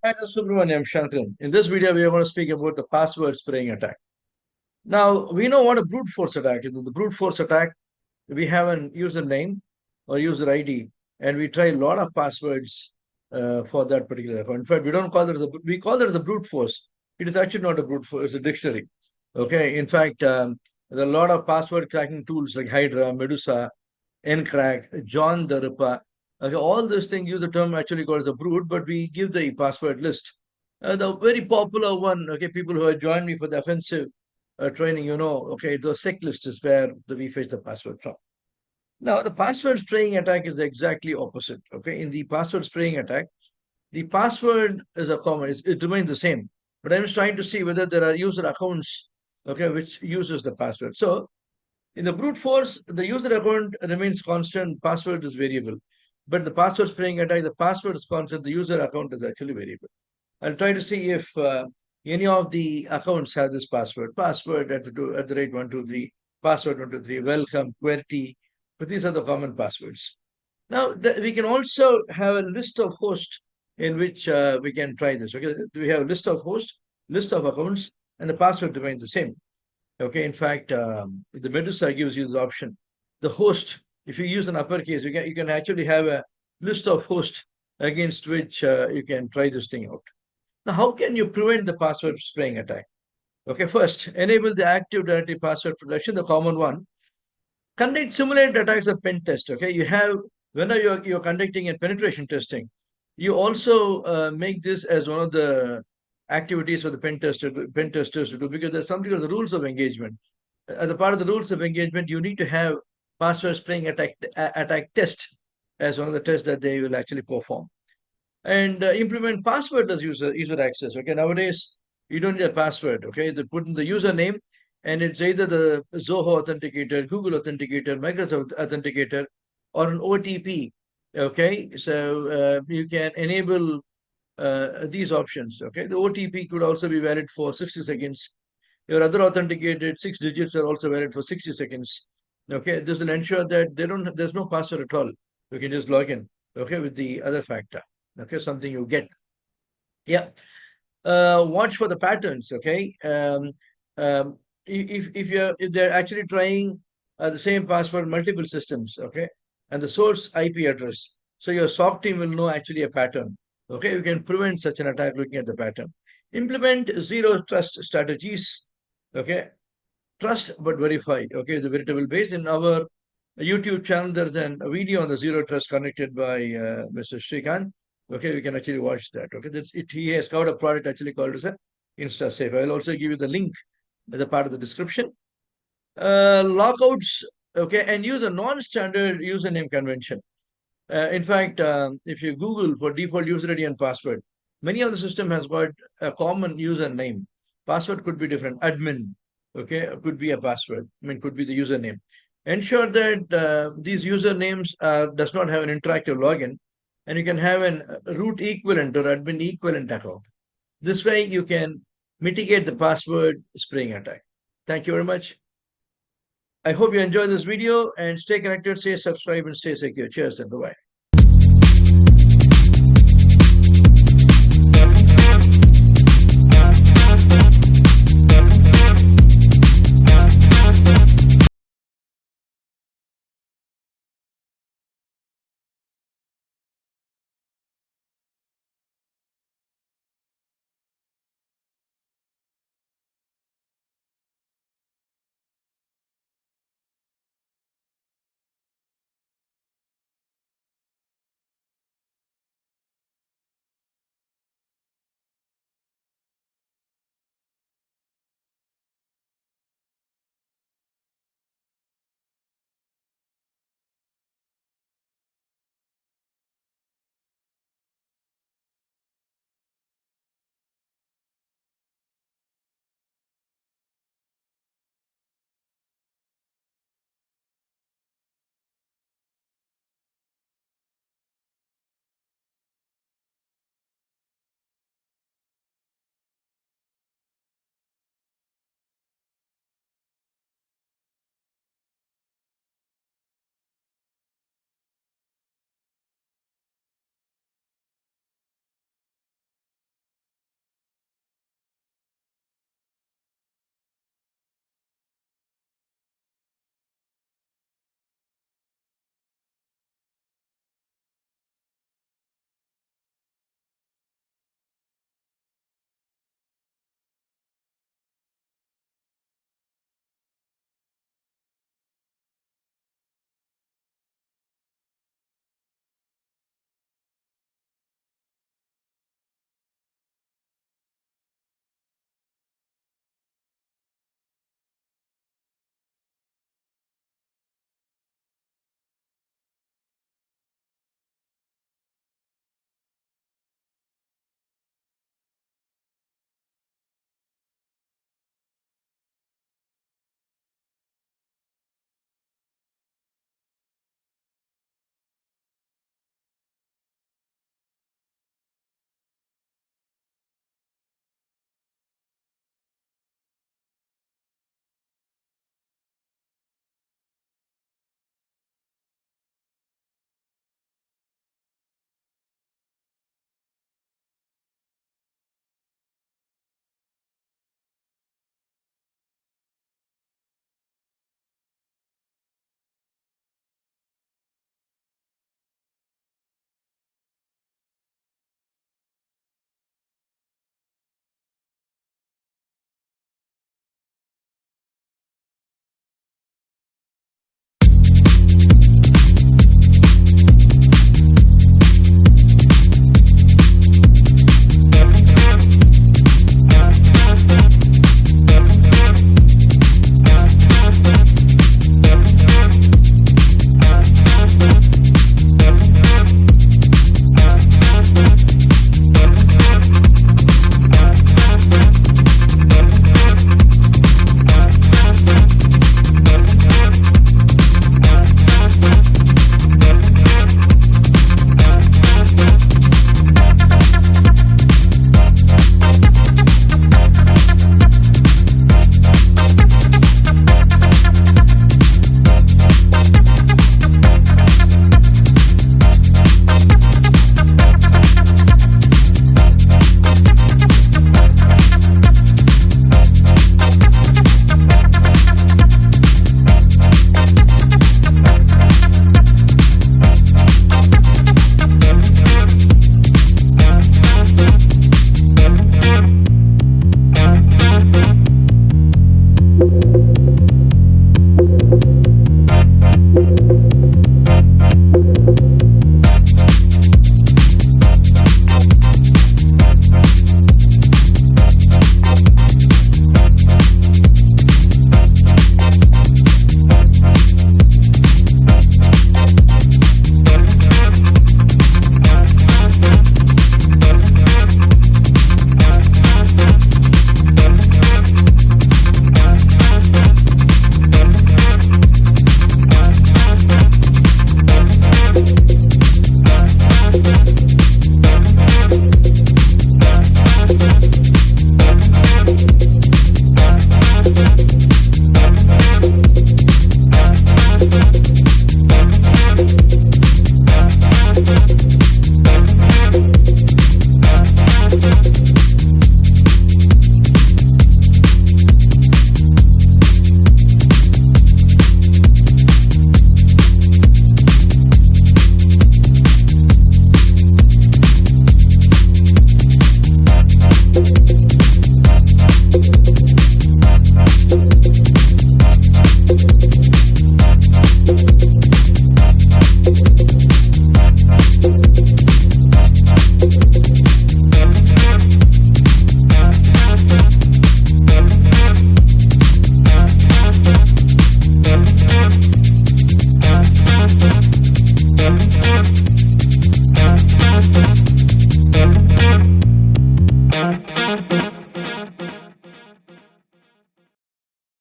Hi, this is Subramaniam Shankaran. In this video, we are going to speak about the password spraying attack. Now, we know what a brute force attack is. The brute force attack, we have an username or user ID, and we try a lot of passwords for that particular account. In fact, we don't call it we call it as a brute force. It is actually not a brute force; it's a dictionary. Okay. In fact, there are a lot of password cracking tools like Hydra, Medusa, Encrack, John the Ripper. Okay, all these things use the term actually called as a brute, but we give the password list. The very popular one, okay, people who have joined me for the offensive training, okay, the sec list is where we fetch the password from. Now, the password spraying attack is the exactly opposite. Okay, in the password spraying attack, the password is a common, it remains the same. But I'm just trying to see whether there are user accounts, okay, which uses the password. So in the brute force, the user account remains constant, password is variable. But the password spraying attack, the password is constant, the user account is actually variable. I'll try to see if any of the accounts have this password at the rate 123, password 123, welcome, QWERTY, but these are the common passwords. Now, we can also have a list of hosts in which we can try this. Okay, we have a list of hosts, list of accounts, and the password remains the same. Okay, in fact, the Medusa gives you the option. The host, if you use an uppercase, you can actually have a list of hosts against which you can try this thing out. Now, how can you prevent the password spraying attack? Okay, first, enable the active directory password protection, the common one. Conduct simulated attacks of pen test. Okay, you have whenever you're conducting a penetration testing, you also make this as one of the activities for the pen testers to do, because there's something called the rules of engagement. As a part of the rules of engagement, you need to have password spraying attack test as one of the tests that they will actually perform, and implement passwordless user access. Okay, nowadays you don't need a password. Okay, they put in the username, and it's either the Zoho authenticator, Google authenticator, Microsoft authenticator, or an OTP. Okay, so you can enable these options. Okay, the OTP could also be valid for 60 seconds. Your other authenticated 6 digits are also valid for 60 seconds. Okay, this will ensure that there's no password at all. You can just log in. Okay, with the other factor. Okay, something you get. Yeah. Watch for the patterns. Okay. If they're actually trying the same password multiple systems, okay, and the source IP address, so your SOC team will know actually a pattern. Okay, you can prevent such an attack looking at the pattern. Implement zero trust strategies. Okay, trust but verify. Okay, is a veritable base. In our YouTube channel, there's a video on the zero trust connected by Mr. Srikanth. Okay, we can actually watch that. Okay, he has covered a product actually called as a InstaSafe. I'll also give you the link as a part of the description. Lockouts, okay, and use a non-standard username convention. In fact, if you Google for default user ID and password, many of the system has got a common username. Password could be different. Admin, okay, could be a password. I mean, could be the username. Ensure that these usernames does not have an interactive login, and you can have an root equivalent or admin equivalent account. This way, you can mitigate the password spraying attack. Thank you very much. I hope you enjoyed this video, and stay connected, stay subscribed, and stay secure. Cheers and bye-bye.